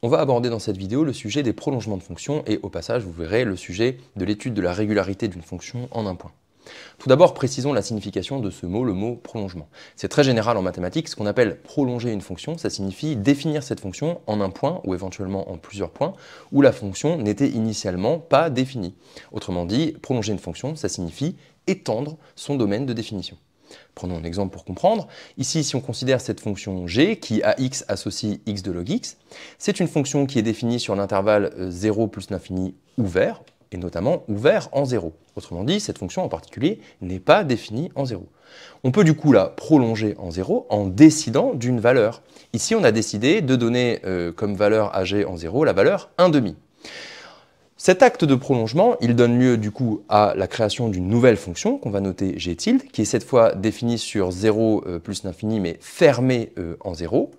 On va aborder dans cette vidéo le sujet des prolongements de fonctions et au passage, vous verrez le sujet de l'étude de la régularité d'une fonction en un point. Tout d'abord, précisons la signification de ce mot, le mot prolongement. C'est très général en mathématiques, ce qu'on appelle prolonger une fonction, ça signifie définir cette fonction en un point ou éventuellement en plusieurs points où la fonction n'était initialement pas définie. Autrement dit, prolonger une fonction, ça signifie étendre son domaine de définition. Prenons un exemple pour comprendre. Ici, si on considère cette fonction g qui à x associe x de log x, c'est une fonction qui est définie sur l'intervalle 0 plus l'infini ouvert, et notamment ouvert en 0. Autrement dit, cette fonction en particulier n'est pas définie en 0. On peut du coup la prolonger en 0 en décidant d'une valeur. Ici, on a décidé de donner comme valeur à g en 0 la valeur 1,5. Cet acte de prolongement, il donne lieu du coup à la création d'une nouvelle fonction qu'on va noter g tilde, qui est cette fois définie sur 0 plus l'infini mais fermée en 0,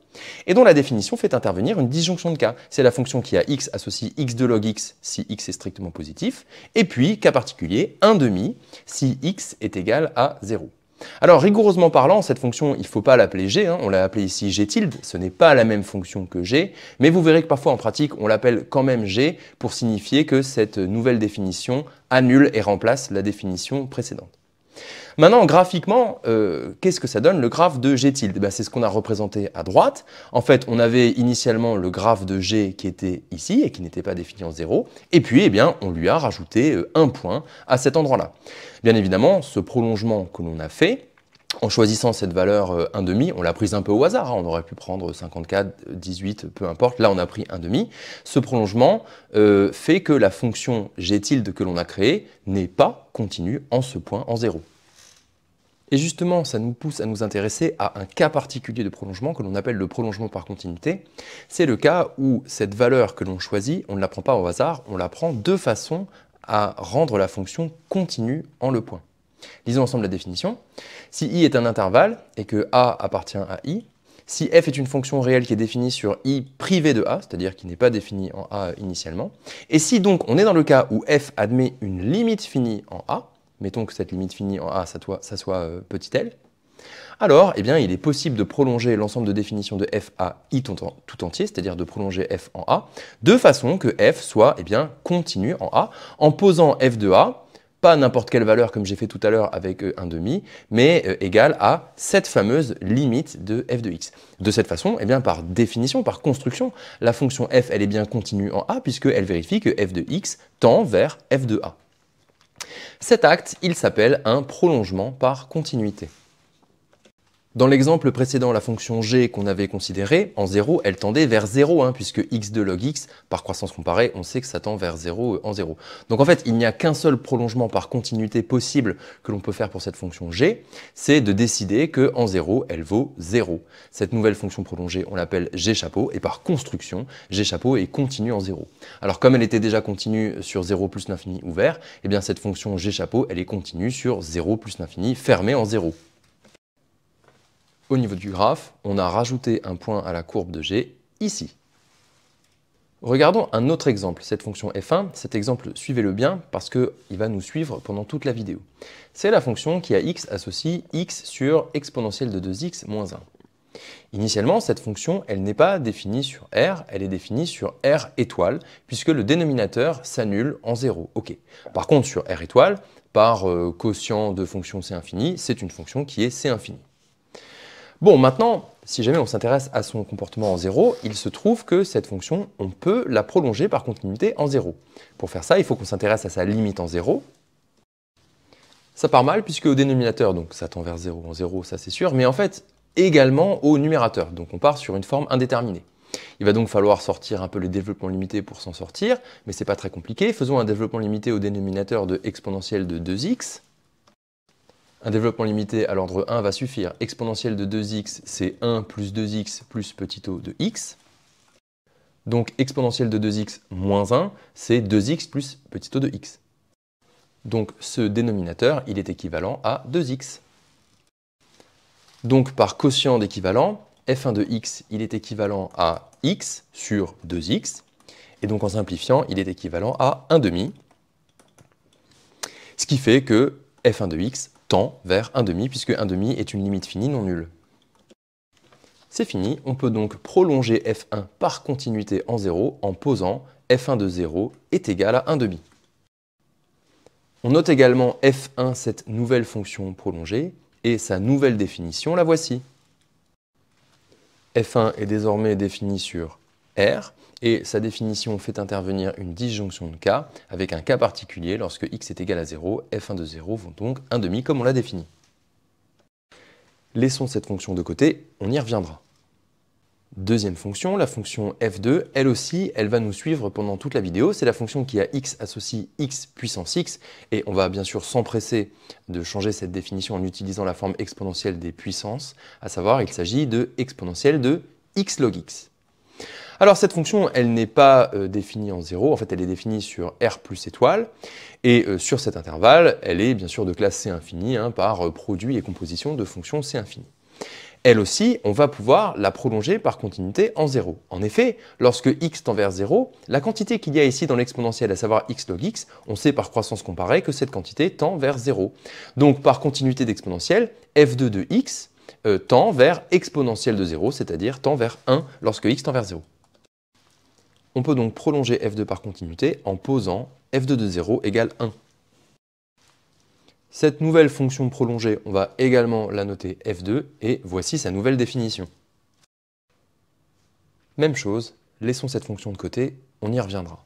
et dont la définition fait intervenir une disjonction de cas. C'est la fonction qui à x associe x de log x si x est strictement positif, et puis cas particulier 1,5 si x est égal à 0. Alors rigoureusement parlant, cette fonction, il ne faut pas l'appeler g, on l'a appelée ici g tilde, ce n'est pas la même fonction que g, mais vous verrez que parfois en pratique, on l'appelle quand même g pour signifier que cette nouvelle définition annule et remplace la définition précédente. Maintenant, graphiquement, qu'est-ce que ça donne le graphe de g tilde? C'est ce qu'on a représenté à droite. En fait, on avait initialement le graphe de g qui était ici et qui n'était pas défini en 0. Et puis, on lui a rajouté un point à cet endroit-là. Bien évidemment, ce prolongement que l'on a fait, en choisissant cette valeur 1,5, on l'a prise un peu au hasard, on aurait pu prendre 54, 18, peu importe, là on a pris 1,5. Ce prolongement fait que la fonction g tilde que l'on a créée n'est pas continue en ce point en 0. Et justement, ça nous pousse à nous intéresser à un cas particulier de prolongement que l'on appelle le prolongement par continuité. C'est le cas où cette valeur que l'on choisit, on ne la prend pas au hasard, on la prend de façon à rendre la fonction continue en le point. Lisons ensemble la définition. Si i est un intervalle et que a appartient à i, si f est une fonction réelle qui est définie sur i privé de a, c'est-à-dire qui n'est pas définie en a initialement, et si donc on est dans le cas où f admet une limite finie en a, mettons que cette limite finie en a, ça soit petit l, alors il est possible de prolonger l'ensemble de définition de f à i tout entier, c'est-à-dire de prolonger f en a, de façon que f soit continu en a, en posant f de a, pas n'importe quelle valeur comme j'ai fait tout à l'heure avec 1,5, mais égale à cette fameuse limite de f de x. De cette façon, par définition, par construction, la fonction f elle est bien continue en a puisqu'elle vérifie que f de x tend vers f de a. Cet acte, il s'appelle un prolongement par continuité. Dans l'exemple précédent, la fonction g qu'on avait considérée, en 0, elle tendait vers 0, puisque x de log x, par croissance comparée, on sait que ça tend vers 0 en 0. Donc en fait, il n'y a qu'un seul prolongement par continuité possible que l'on peut faire pour cette fonction g, c'est de décider qu'en 0, elle vaut 0. Cette nouvelle fonction prolongée, on l'appelle g chapeau, et par construction, g chapeau est continue en 0. Alors comme elle était déjà continue sur 0 plus l'infini ouvert, cette fonction g chapeau, elle est continue sur 0 plus l'infini fermé en 0. Au niveau du graphe, on a rajouté un point à la courbe de g ici. Regardons un autre exemple, cette fonction f1. Cet exemple, suivez-le bien parce qu'il va nous suivre pendant toute la vidéo. C'est la fonction qui à x associe x sur exponentielle de 2x moins 1. Initialement, cette fonction, elle n'est pas définie sur R, elle est définie sur R étoile, puisque le dénominateur s'annule en 0. OK. Par contre, sur R étoile, par quotient de fonction c infini, c'est une fonction qui est c infini. Bon, maintenant, si jamais on s'intéresse à son comportement en 0, il se trouve que cette fonction, on peut la prolonger par continuité en 0. Pour faire ça, il faut qu'on s'intéresse à sa limite en 0. Ça part mal puisque au dénominateur, donc ça tend vers 0 en 0, ça c'est sûr, mais en fait également au numérateur, donc on part sur une forme indéterminée. Il va donc falloir sortir un peu les développements limités pour s'en sortir, mais c'est pas très compliqué. Faisons un développement limité au dénominateur de exponentielle de 2x. Un développement limité à l'ordre 1 va suffire. Exponentielle de 2x, c'est 1 plus 2x plus petit o de x. Donc exponentielle de 2x moins 1, c'est 2x plus petit o de x. Donc ce dénominateur, il est équivalent à 2x. Donc par quotient d'équivalent, f1 de x, il est équivalent à x sur 2x. Et donc en simplifiant, il est équivalent à 1,5. Ce qui fait que f1 de x tend vers 1,5 puisque 1,5 est une limite finie non nulle. C'est fini, on peut donc prolonger f1 par continuité en 0 en posant f1 de 0 est égal à 1 demi. On note également f1, cette nouvelle fonction prolongée, et sa nouvelle définition, la voici. f1 est désormais défini sur R, et sa définition fait intervenir une disjonction de k, avec un cas particulier lorsque x est égal à 0, f1 de 0 vaut donc 1 demi comme on l'a défini. Laissons cette fonction de côté, on y reviendra. Deuxième fonction, la fonction f2, elle aussi, elle va nous suivre pendant toute la vidéo. C'est la fonction qui a x associe x puissance x, et on va bien sûr s'empresser de changer cette définition en utilisant la forme exponentielle des puissances, à savoir il s'agit de exponentielle de x log x. Alors cette fonction, elle n'est pas définie en 0, en fait elle est définie sur R plus étoile, et sur cet intervalle, elle est bien sûr de classe C infini par produit et composition de fonctions C infini. Elle aussi, on va pouvoir la prolonger par continuité en 0. En effet, lorsque x tend vers 0, la quantité qu'il y a ici dans l'exponentielle, à savoir x log x, on sait par croissance comparée que cette quantité tend vers 0. Donc par continuité d'exponentielle, f2 de x tend vers exponentielle de 0, c'est-à-dire tend vers 1 lorsque x tend vers 0. On peut donc prolonger f2 par continuité en posant f2 de 0 égale 1. Cette nouvelle fonction prolongée, on va également la noter f2, et voici sa nouvelle définition. Même chose, laissons cette fonction de côté, on y reviendra.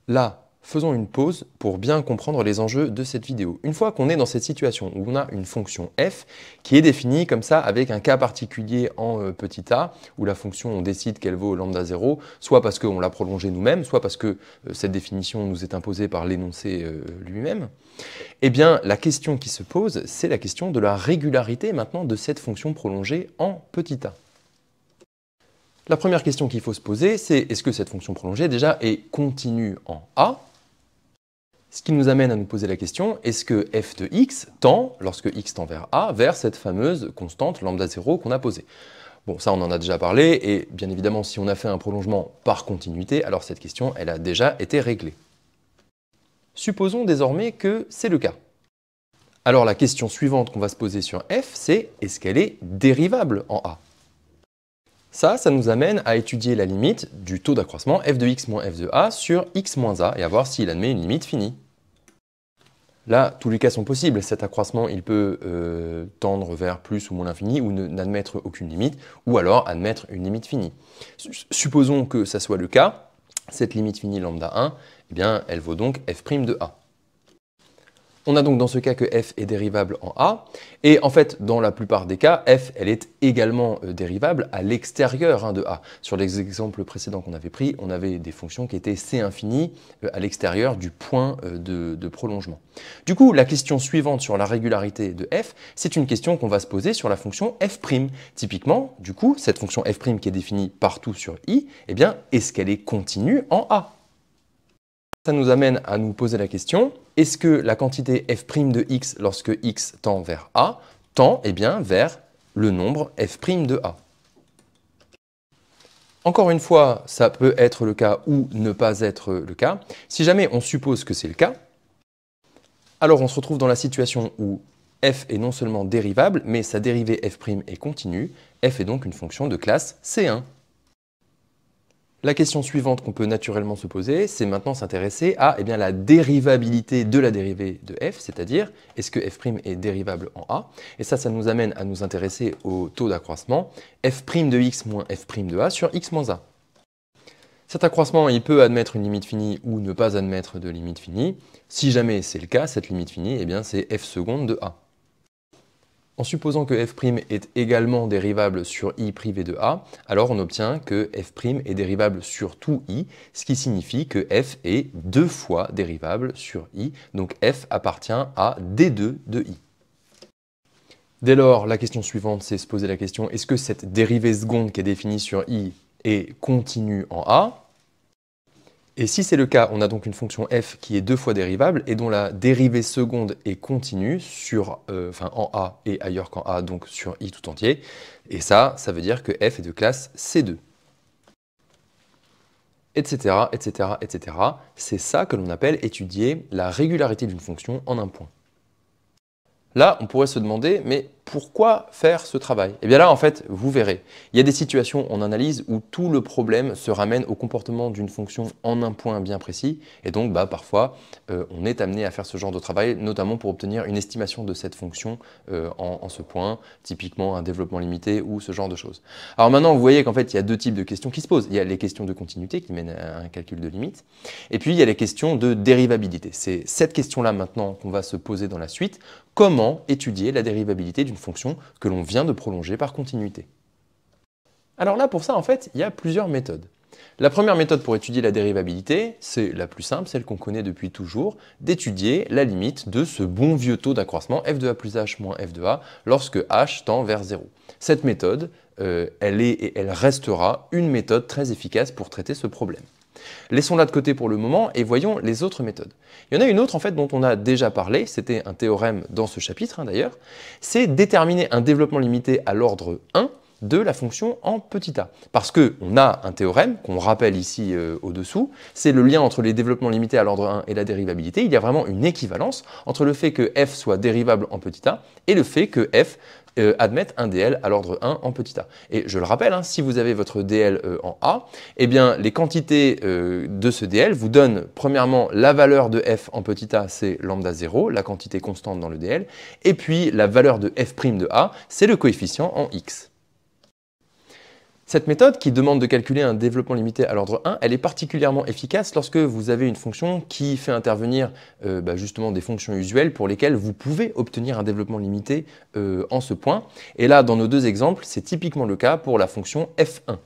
Là, faisons une pause pour bien comprendre les enjeux de cette vidéo. Une fois qu'on est dans cette situation où on a une fonction f qui est définie comme ça avec un cas particulier en petit a, où la fonction on décide qu'elle vaut lambda 0, soit parce qu'on l'a prolongée nous-mêmes, soit parce que cette définition nous est imposée par l'énoncé lui-même, eh bien la question qui se pose, c'est la question de la régularité maintenant de cette fonction prolongée en petit a. La première question qu'il faut se poser, c'est est-ce que cette fonction prolongée déjà est continue en a? Ce qui nous amène à nous poser la question, est-ce que f de x tend, lorsque x tend vers a, vers cette fameuse constante lambda 0 qu'on a posée? Bon, ça on en a déjà parlé, et bien évidemment si on a fait un prolongement par continuité, alors cette question elle a déjà été réglée. Supposons désormais que c'est le cas. Alors la question suivante qu'on va se poser sur f, c'est est-ce qu'elle est dérivable en a? Ça nous amène à étudier la limite du taux d'accroissement f de x moins f de a sur x moins a et à voir s'il admet une limite finie. Là, tous les cas sont possibles. Cet accroissement, il peut tendre vers plus ou moins l'infini ou n'admettre aucune limite, ou alors admettre une limite finie. Supposons que ça soit le cas, cette limite finie lambda 1, eh bien, elle vaut donc f' de a. On a donc dans ce cas que f est dérivable en a, et en fait, dans la plupart des cas, f elle est également dérivable à l'extérieur de a. Sur les exemples précédents qu'on avait pris, on avait des fonctions qui étaient c infini à l'extérieur du point de prolongement. Du coup, la question suivante sur la régularité de f, c'est une question qu'on va se poser sur la fonction f'. Typiquement, du coup, cette fonction f' qui est définie partout sur i, eh bien, est-ce qu'elle est continue en a? Ça nous amène à nous poser la question, est-ce que la quantité f' de x lorsque x tend vers a, tend bien, vers le nombre f' de a? Encore une fois, ça peut être le cas ou ne pas être le cas. Si jamais on suppose que c'est le cas, alors on se retrouve dans la situation où f est non seulement dérivable, mais sa dérivée f' est continue, f est donc une fonction de classe C1. La question suivante qu'on peut naturellement se poser, c'est maintenant s'intéresser à la dérivabilité de la dérivée de f, c'est-à-dire est-ce que f' est dérivable en a? Et ça nous amène à nous intéresser au taux d'accroissement f' de x moins f' de a sur x moins a. Cet accroissement, il peut admettre une limite finie ou ne pas admettre de limite finie. Si jamais c'est le cas, cette limite finie, c'est f seconde de a. En supposant que f' est également dérivable sur i privé de a, alors on obtient que f' est dérivable sur tout i, ce qui signifie que f est 2 fois dérivable sur i, donc f appartient à d2 de i. Dès lors, la question suivante, c'est se poser la question, est-ce que cette dérivée seconde qui est définie sur i est continue en a? Et si c'est le cas, on a donc une fonction f qui est 2 fois dérivable et dont la dérivée seconde est continue en a et ailleurs qu'en a, donc sur i tout entier. Et ça veut dire que f est de classe C2. Etc., etc., etc. C'est ça que l'on appelle étudier la régularité d'une fonction en un point. Là, on pourrait se demander, mais pourquoi faire ce travail? Et bien là, en fait, vous verrez, il y a des situations en analyse où tout le problème se ramène au comportement d'une fonction en un point bien précis. Et donc, parfois, on est amené à faire ce genre de travail, notamment pour obtenir une estimation de cette fonction en ce point, typiquement un développement limité ou ce genre de choses. Alors maintenant, vous voyez qu'en fait, il y a deux types de questions qui se posent. Il y a les questions de continuité qui mènent à un calcul de limite. Et puis, il y a les questions de dérivabilité. C'est cette question-là maintenant qu'on va se poser dans la suite. Comment étudier la dérivabilité d'une fonction que l'on vient de prolonger par continuité? Alors là, pour ça, en fait, il y a plusieurs méthodes. La première méthode pour étudier la dérivabilité, c'est la plus simple, celle qu'on connaît depuis toujours, d'étudier la limite de ce bon vieux taux d'accroissement f de a plus h moins f de a lorsque h tend vers 0. Cette méthode, elle est et elle restera une méthode très efficace pour traiter ce problème. Laissons-la de côté pour le moment et voyons les autres méthodes. Il y en a une autre en fait dont on a déjà parlé, c'était un théorème dans ce chapitre d'ailleurs, c'est déterminer un développement limité à l'ordre 1 de la fonction en petit a. Parce qu'on a un théorème, qu'on rappelle ici au-dessous, c'est le lien entre les développements limités à l'ordre 1 et la dérivabilité. Il y a vraiment une équivalence entre le fait que f soit dérivable en petit a et le fait que f admette un dl à l'ordre 1 en petit a. Et je le rappelle, si vous avez votre dl en a, eh bien les quantités de ce dl vous donnent premièrement la valeur de f en petit a, c'est lambda 0, la quantité constante dans le dl, et puis la valeur de f' de a, c'est le coefficient en x. Cette méthode, qui demande de calculer un développement limité à l'ordre 1, elle est particulièrement efficace lorsque vous avez une fonction qui fait intervenir justement des fonctions usuelles pour lesquelles vous pouvez obtenir un développement limité en ce point. Et là, dans nos deux exemples, c'est typiquement le cas pour la fonction f1.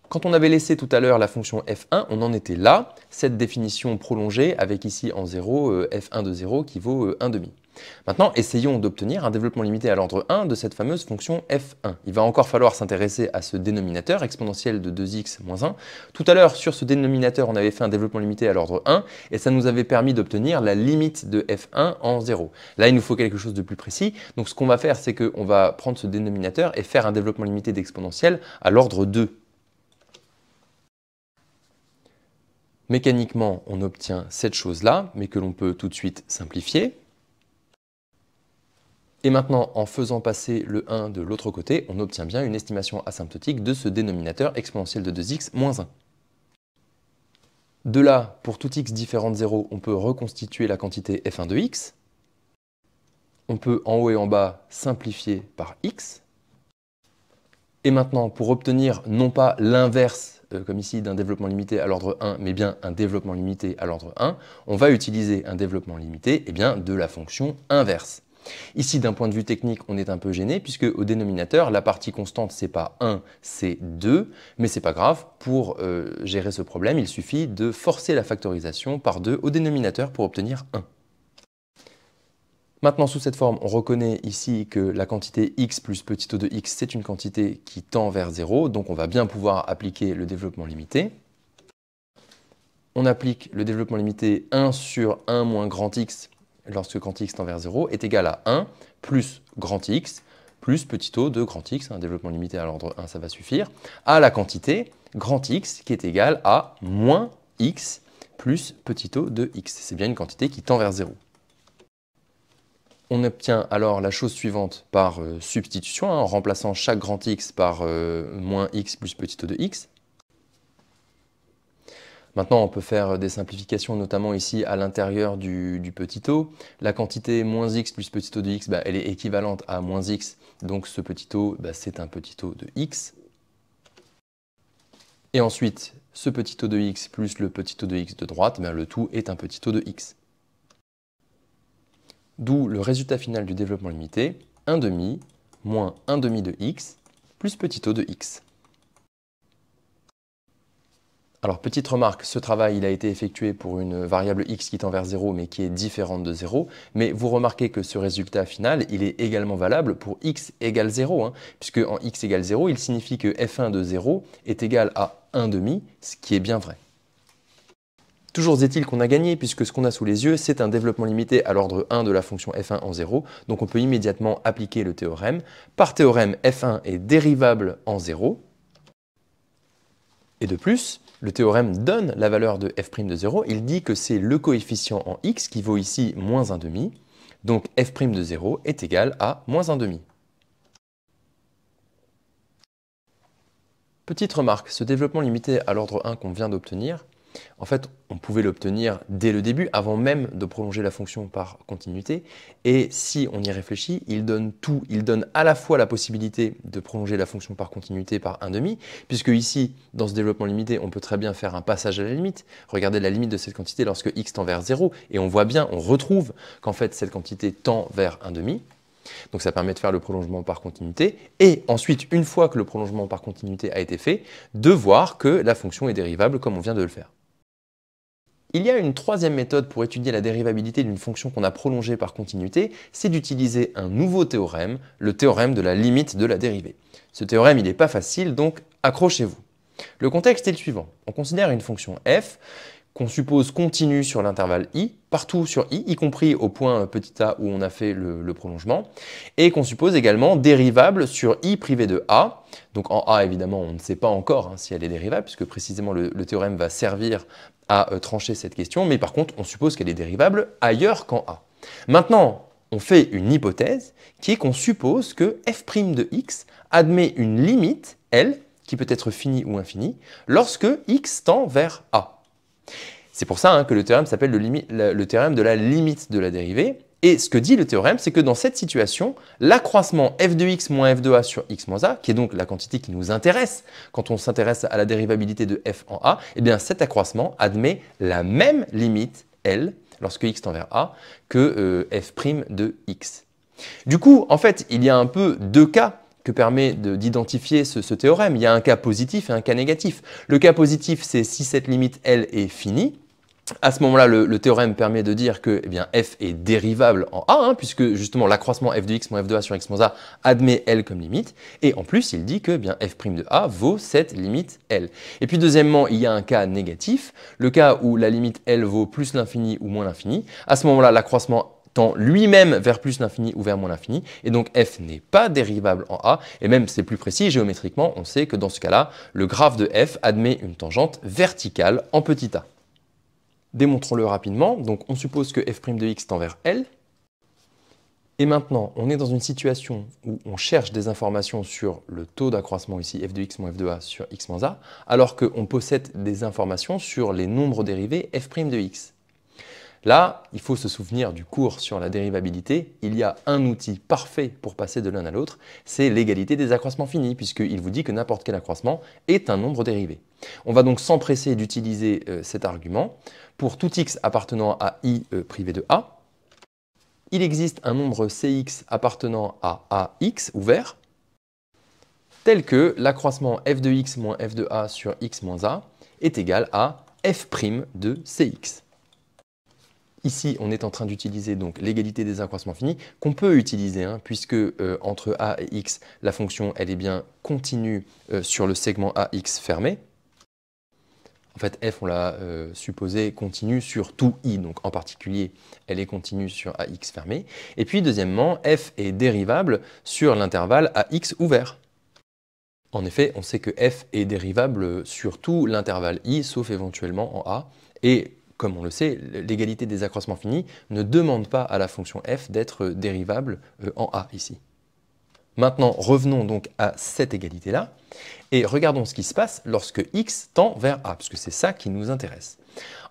Quand on avait laissé tout à l'heure la fonction f1, on en était là, cette définition prolongée avec ici en 0, f1 de 0 qui vaut 1,5. Maintenant, essayons d'obtenir un développement limité à l'ordre 1 de cette fameuse fonction f1. Il va encore falloir s'intéresser à ce dénominateur exponentiel de 2x moins 1. Tout à l'heure, sur ce dénominateur, on avait fait un développement limité à l'ordre 1 et ça nous avait permis d'obtenir la limite de f1 en 0. Là, il nous faut quelque chose de plus précis. Donc, ce qu'on va faire, c'est qu'on va prendre ce dénominateur et faire un développement limité d'exponentiel à l'ordre 2. Mécaniquement, on obtient cette chose-là, mais que l'on peut tout de suite simplifier. Et maintenant, en faisant passer le 1 de l'autre côté, on obtient bien une estimation asymptotique de ce dénominateur exponentiel de 2x moins 1. De là, pour tout x différent de 0, on peut reconstituer la quantité f1 de x. On peut en haut et en bas simplifier par x. Et maintenant, pour obtenir non pas l'inverse, comme ici, d'un développement limité à l'ordre 1, mais bien un développement limité à l'ordre 1, on va utiliser un développement limité de la fonction inverse. Ici, d'un point de vue technique, on est un peu gêné puisque au dénominateur, la partie constante, c'est pas 1, c'est 2, mais c'est pas grave. Pour gérer ce problème, il suffit de forcer la factorisation par 2 au dénominateur pour obtenir 1. Maintenant, sous cette forme, on reconnaît ici que la quantité x plus petit o de x, c'est une quantité qui tend vers 0, donc on va bien pouvoir appliquer le développement limité. On applique le développement limité 1 sur 1 moins grand x, lorsque grand x tend vers 0, est égal à 1 plus grand x plus petit o de grand x, un développement limité à l'ordre 1, ça va suffire, à la quantité grand x qui est égale à moins x plus petit o de x. C'est bien une quantité qui tend vers 0. On obtient alors la chose suivante par substitution, en remplaçant chaque grand x par moins x plus petit o de x. Maintenant, on peut faire des simplifications, notamment ici à l'intérieur du petit o. La quantité moins x plus petit o de x, elle est équivalente à moins x, donc ce petit o, c'est un petit o de x. Et ensuite, ce petit o de x plus le petit o de x de droite, le tout est un petit o de x. D'où le résultat final du développement limité, 1,5 moins 1,5 de x plus petit o de x. Alors, petite remarque, ce travail il a été effectué pour une variable x qui tend vers 0 mais qui est différente de 0. Mais vous remarquez que ce résultat final, il est également valable pour x égale 0. Puisque en x égale 0, il signifie que f1 de 0 est égal à 1,5, ce qui est bien vrai. Toujours est-il qu'on a gagné, puisque ce qu'on a sous les yeux, c'est un développement limité à l'ordre 1 de la fonction f1 en 0. Donc on peut immédiatement appliquer le théorème. Par théorème, f1 est dérivable en 0. Et de plus, le théorème donne la valeur de f' de 0. Il dit que c'est le coefficient en x qui vaut ici moins 1,5 Donc f' de 0 est égal à moins 1/2. Petite remarque, ce développement limité à l'ordre 1 qu'on vient d'obtenir, en fait, on pouvait l'obtenir dès le début, avant même de prolonger la fonction par continuité. Et si on y réfléchit, il donne tout. Il donne à la fois la possibilité de prolonger la fonction par continuité par 1/2, puisque ici, dans ce développement limité, on peut très bien faire un passage à la limite. Regardez la limite de cette quantité lorsque x tend vers 0, et on voit bien, on retrouve qu'en fait, cette quantité tend vers 1/2. Donc ça permet de faire le prolongement par continuité, et ensuite, une fois que le prolongement par continuité a été fait, de voir que la fonction est dérivable comme on vient de le faire. Il y a une troisième méthode pour étudier la dérivabilité d'une fonction qu'on a prolongée par continuité, c'est d'utiliser un nouveau théorème, le théorème de la limite de la dérivée. Ce théorème, il n'est pas facile, donc accrochez-vous. Le contexte est le suivant. On considère une fonction f qu'on suppose continue sur l'intervalle i, partout sur i, y compris au point petit a où on a fait le prolongement, et qu'on suppose également dérivable sur i privé de a. Donc en a, évidemment, on ne sait pas encore si elle est dérivable, puisque précisément le théorème va servir à trancher cette question, mais par contre, on suppose qu'elle est dérivable ailleurs qu'en a. Maintenant, on fait une hypothèse qui est qu'on suppose que f' de x admet une limite, L, qui peut être finie ou infinie, lorsque x tend vers a. C'est pour ça que le théorème s'appelle le théorème de la limite de la dérivée. Et ce que dit le théorème, c'est que dans cette situation, l'accroissement f de x moins f de a sur x moins a, qui est donc la quantité qui nous intéresse quand on s'intéresse à la dérivabilité de f en a, eh bien cet accroissement admet la même limite, L, lorsque x tend vers a, que f' de x. Du coup, en fait, il y a un peu deux cas que permet d'identifier ce théorème. Il y a un cas positif et un cas négatif. Le cas positif, c'est si cette limite L est finie. À ce moment-là, le théorème permet de dire que f est dérivable en a, puisque justement l'accroissement f de x moins f de a sur x moins a admet L comme limite. Et en plus, il dit que f' de a vaut cette limite L. Et puis deuxièmement, il y a un cas négatif, le cas où la limite L vaut plus l'infini ou moins l'infini. À ce moment-là, l'accroissement tend lui-même vers plus l'infini ou vers moins l'infini, et donc f n'est pas dérivable en a, et même c'est plus précis, géométriquement, on sait que dans ce cas-là, le graphe de f admet une tangente verticale en petit a. Démontrons-le rapidement. Donc on suppose que f' de x tend vers L. Et maintenant, on est dans une situation où on cherche des informations sur le taux d'accroissement ici, f de x moins f de a sur x moins a, alors qu'on possède des informations sur les nombres dérivés f' de x. Là, il faut se souvenir du cours sur la dérivabilité. Il y a un outil parfait pour passer de l'un à l'autre, c'est l'égalité des accroissements finis, puisqu'il vous dit que n'importe quel accroissement est un nombre dérivé. On va donc s'empresser d'utiliser cet argument. Pour tout x appartenant à i privé de a, il existe un nombre cx appartenant à ax ouvert, tel que l'accroissement f de x moins f de a sur x moins a est égal à f' de cx. Ici, on est en train d'utiliser donc l'égalité des accroissements finis, qu'on peut utiliser, puisque entre a et x, la fonction elle est bien continue sur le segment ax fermé. En fait, f, on l'a supposé continue sur tout i, donc en particulier, elle est continue sur ax fermé. Et puis, deuxièmement, f est dérivable sur l'intervalle ax ouvert. En effet, on sait que f est dérivable sur tout l'intervalle i, sauf éventuellement en a. Et comme on le sait, l'égalité des accroissements finis ne demande pas à la fonction f d'être dérivable en a ici. Maintenant, revenons donc à cette égalité-là et regardons ce qui se passe lorsque x tend vers a, puisque c'est ça qui nous intéresse.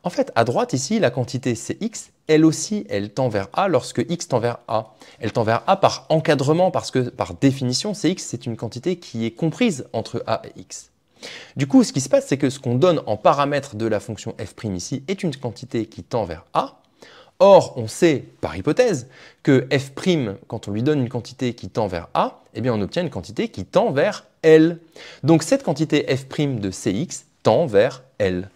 En fait, à droite ici, la quantité cx, elle aussi, elle tend vers a lorsque x tend vers a. Elle tend vers a par encadrement, parce que par définition, cx, c'est une quantité qui est comprise entre a et x. Du coup, ce qui se passe, c'est que ce qu'on donne en paramètre de la fonction f' ici est une quantité qui tend vers a. Or, on sait, par hypothèse, que f', quand on lui donne une quantité qui tend vers a, eh bien on obtient une quantité qui tend vers L. Donc cette quantité f' de cx tend vers L.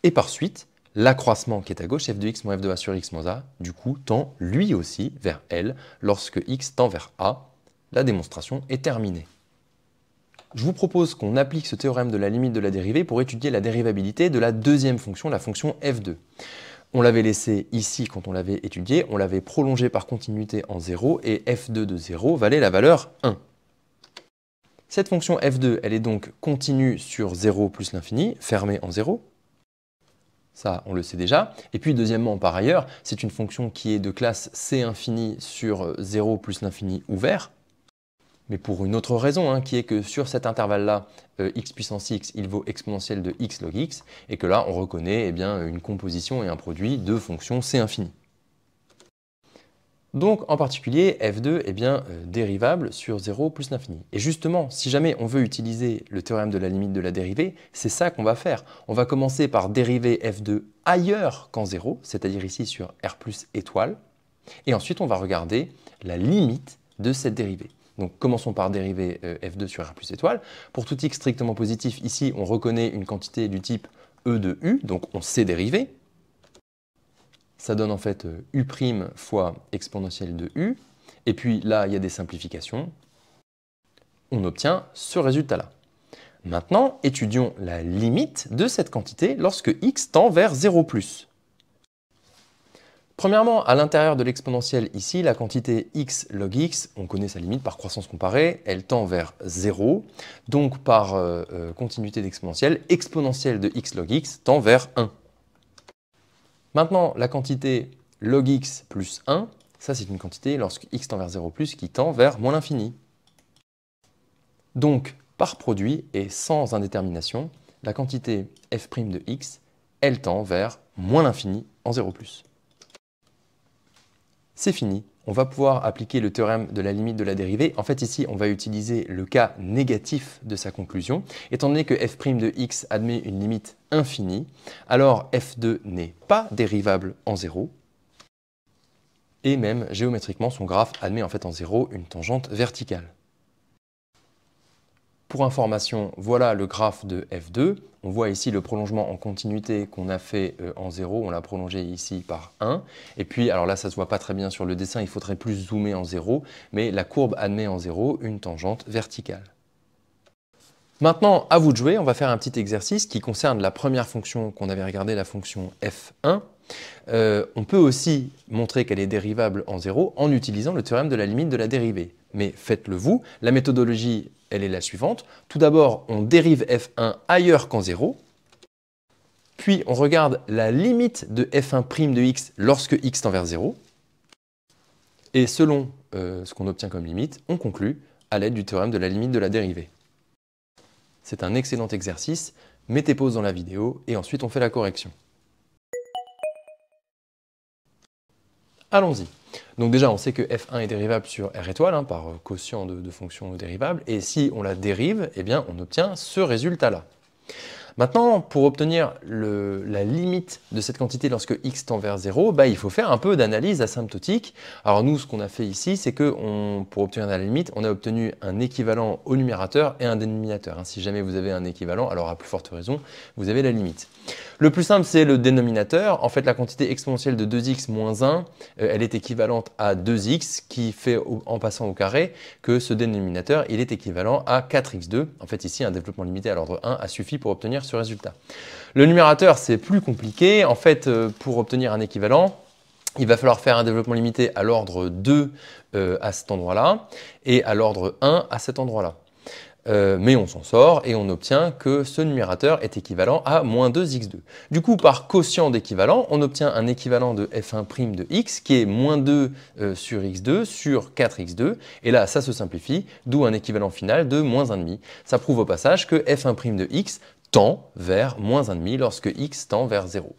Et par suite, l'accroissement qui est à gauche, f de x moins f de a sur x moins a, du coup, tend lui aussi vers L. Lorsque x tend vers a, la démonstration est terminée. Je vous propose qu'on applique ce théorème de la limite de la dérivée pour étudier la dérivabilité de la deuxième fonction, la fonction f2. On l'avait laissé ici quand on l'avait étudié, on l'avait prolongé par continuité en 0 et f2 de 0 valait la valeur 1. Cette fonction f2, elle est donc continue sur 0 plus l'infini, fermée en 0. Ça, on le sait déjà. Et puis, deuxièmement, par ailleurs, c'est une fonction qui est de classe C infini sur 0 plus l'infini ouvert. Mais pour une autre raison, qui est que sur cet intervalle-là, x puissance x, il vaut exponentielle de x log x, et que là, on reconnaît une composition et un produit de fonctions C infini. Donc, en particulier, f2 est bien dérivable sur 0 plus l'infini. Et justement, si jamais on veut utiliser le théorème de la limite de la dérivée, c'est ça qu'on va faire. On va commencer par dériver f2 ailleurs qu'en 0, c'est-à-dire ici sur r plus étoile, et ensuite on va regarder la limite de cette dérivée. Donc, commençons par dériver f2 sur r plus étoile. Pour tout x strictement positif, ici, on reconnaît une quantité du type e de u, donc on sait dériver. Ça donne en fait u' fois exponentielle de u. Et puis là, il y a des simplifications. On obtient ce résultat-là. Maintenant, étudions la limite de cette quantité lorsque x tend vers 0+. Premièrement, à l'intérieur de l'exponentielle ici, la quantité x log x, on connaît sa limite par croissance comparée, elle tend vers 0. Donc par continuité d'exponentielle, exponentielle de x log x tend vers 1. Maintenant, la quantité log x plus 1, ça c'est une quantité lorsque x tend vers 0+, qui tend vers moins l'infini. Donc, par produit et sans indétermination, la quantité f' de x, elle tend vers moins l'infini en 0+. C'est fini, on va pouvoir appliquer le théorème de la limite de la dérivée. En fait, ici, on va utiliser le cas négatif de sa conclusion. Étant donné que f' de x admet une limite infinie, alors f2 n'est pas dérivable en 0. Et même, géométriquement, son graphe admet en fait en 0 une tangente verticale. Pour information, voilà le graphe de f2. On voit ici le prolongement en continuité qu'on a fait en 0. On l'a prolongé ici par 1. Et puis, alors là, ça ne se voit pas très bien sur le dessin, il faudrait plus zoomer en 0. Mais la courbe admet en 0 une tangente verticale. Maintenant, à vous de jouer, on va faire un petit exercice qui concerne la première fonction qu'on avait regardée, la fonction f1. On peut aussi montrer qu'elle est dérivable en 0 en utilisant le théorème de la limite de la dérivée. Mais faites-le vous. La méthodologie, elle est la suivante. Tout d'abord, on dérive f1 ailleurs qu'en 0. Puis, on regarde la limite de f1' de x lorsque x tend vers 0. Et selon ce qu'on obtient comme limite, on conclut à l'aide du théorème de la limite de la dérivée. C'est un excellent exercice. Mettez pause dans la vidéo et ensuite on fait la correction. Allons-y. Donc déjà, on sait que f1 est dérivable sur r étoile par quotient de fonctions dérivables. Et si on la dérive, eh bien, on obtient ce résultat-là. Maintenant, pour obtenir la limite de cette quantité lorsque x tend vers 0, il faut faire un peu d'analyse asymptotique. Alors nous, ce qu'on a fait ici, c'est que pour obtenir la limite, on a obtenu un équivalent au numérateur et un dénominateur. Si jamais vous avez un équivalent, alors à plus forte raison, vous avez la limite. Le plus simple, c'est le dénominateur. En fait, la quantité exponentielle de 2x moins 1, elle est équivalente à 2x, qui fait, en passant au carré, que ce dénominateur, il est équivalent à 4x2. En fait, ici, un développement limité à l'ordre 1 a suffi pour obtenir ce résultat. Le numérateur, c'est plus compliqué. En fait, pour obtenir un équivalent, il va falloir faire un développement limité à l'ordre 2 à cet endroit-là et à l'ordre 1 à cet endroit-là. Mais on s'en sort et on obtient que ce numérateur est équivalent à moins 2x2. Du coup, par quotient d'équivalent, on obtient un équivalent de f1' de x qui est moins 2 sur x2 sur 4x2. Et là, ça se simplifie, d'où un équivalent final de moins 1,5. Ça prouve au passage que f1' de x tend vers moins 1,5 lorsque x tend vers 0.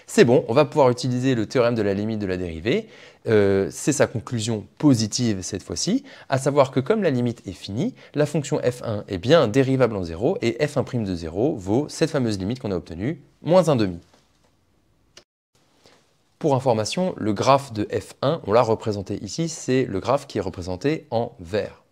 C'est bon, on va pouvoir utiliser le théorème de la limite de la dérivée. C'est sa conclusion positive cette fois-ci, à savoir que comme la limite est finie, la fonction f1 est bien dérivable en 0 et f1' de 0 vaut cette fameuse limite qu'on a obtenue, moins 1,5. Pour information, le graphe de f1, on l'a représenté ici, c'est le graphe qui est représenté en vert.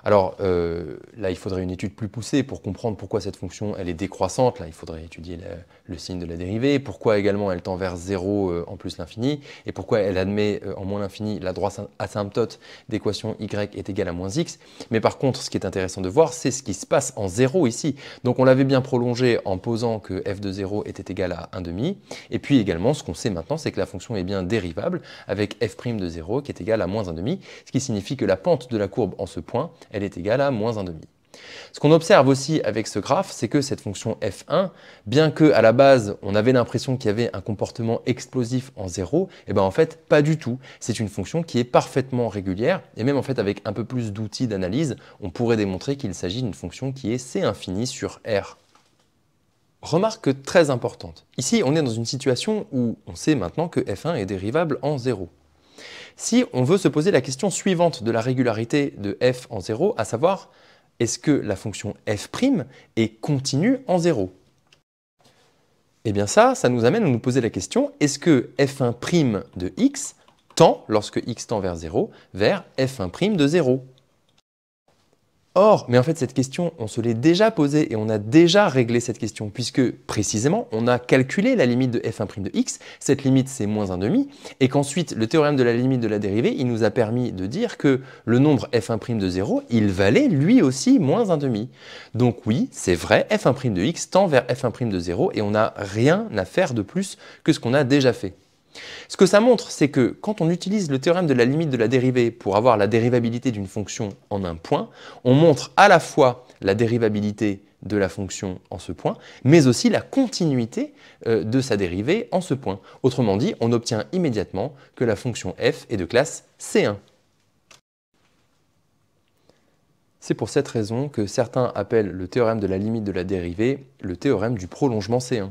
Alors là, il faudrait une étude plus poussée pour comprendre pourquoi cette fonction elle est décroissante. Là, il faudrait étudier le signe de la dérivée, pourquoi également elle tend vers 0 en plus l'infini, et pourquoi elle admet en moins l'infini la droite asymptote d'équation y est égale à moins x. Mais par contre, ce qui est intéressant de voir, c'est ce qui se passe en 0 ici. Donc on l'avait bien prolongé en posant que f de 0 était égal à 1,5. Et puis également, ce qu'on sait maintenant, c'est que la fonction est bien dérivable avec f' de 0 qui est égal à moins 1,5, ce qui signifie que la pente de la courbe en ce point, elle est égale à moins 1,5. Ce qu'on observe aussi avec ce graphe, c'est que cette fonction f1, bien qu'à la base, on avait l'impression qu'il y avait un comportement explosif en 0, et bien en fait, pas du tout. C'est une fonction qui est parfaitement régulière, et même en fait, avec un peu plus d'outils d'analyse, on pourrait démontrer qu'il s'agit d'une fonction qui est C infini sur R. Remarque très importante. Ici, on est dans une situation où on sait maintenant que f1 est dérivable en 0. Si on veut se poser la question suivante de la régularité de f en 0, à savoir, est-ce que la fonction f' est continue en 0? Eh bien ça nous amène à nous poser la question, est-ce que f1' de x tend, lorsque x tend vers 0, vers f1' de 0? Or, mais en fait, cette question, on se l'est déjà posée et on a déjà réglé cette question, puisque précisément, on a calculé la limite de f1' de x, cette limite c'est moins 1/2, et qu'ensuite, le théorème de la limite de la dérivée, il nous a permis de dire que le nombre f1' de 0, il valait lui aussi moins 1/2. Donc oui, c'est vrai, f1' de x tend vers f1' de 0, et on n'a rien à faire de plus que ce qu'on a déjà fait. Ce que ça montre, c'est que quand on utilise le théorème de la limite de la dérivée pour avoir la dérivabilité d'une fonction en un point, on montre à la fois la dérivabilité de la fonction en ce point, mais aussi la continuité de sa dérivée en ce point. Autrement dit, on obtient immédiatement que la fonction f est de classe C1. C'est pour cette raison que certains appellent le théorème de la limite de la dérivée le théorème du prolongement C1.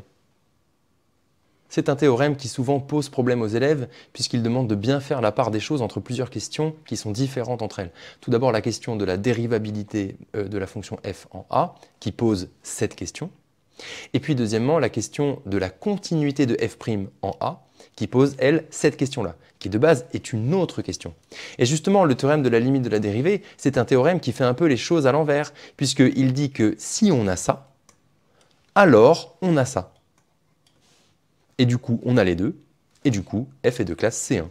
C'est un théorème qui souvent pose problème aux élèves puisqu'il demande de bien faire la part des choses entre plusieurs questions qui sont différentes entre elles. Tout d'abord la question de la dérivabilité de la fonction f en a qui pose cette question. Et puis deuxièmement la question de la continuité de f' en a qui pose, elle, cette question-là, qui de base est une autre question. Et justement, le théorème de la limite de la dérivée, c'est un théorème qui fait un peu les choses à l'envers puisqu'il dit que si on a ça, alors on a ça. Et du coup, on a les deux, et du coup, f est de classe C1.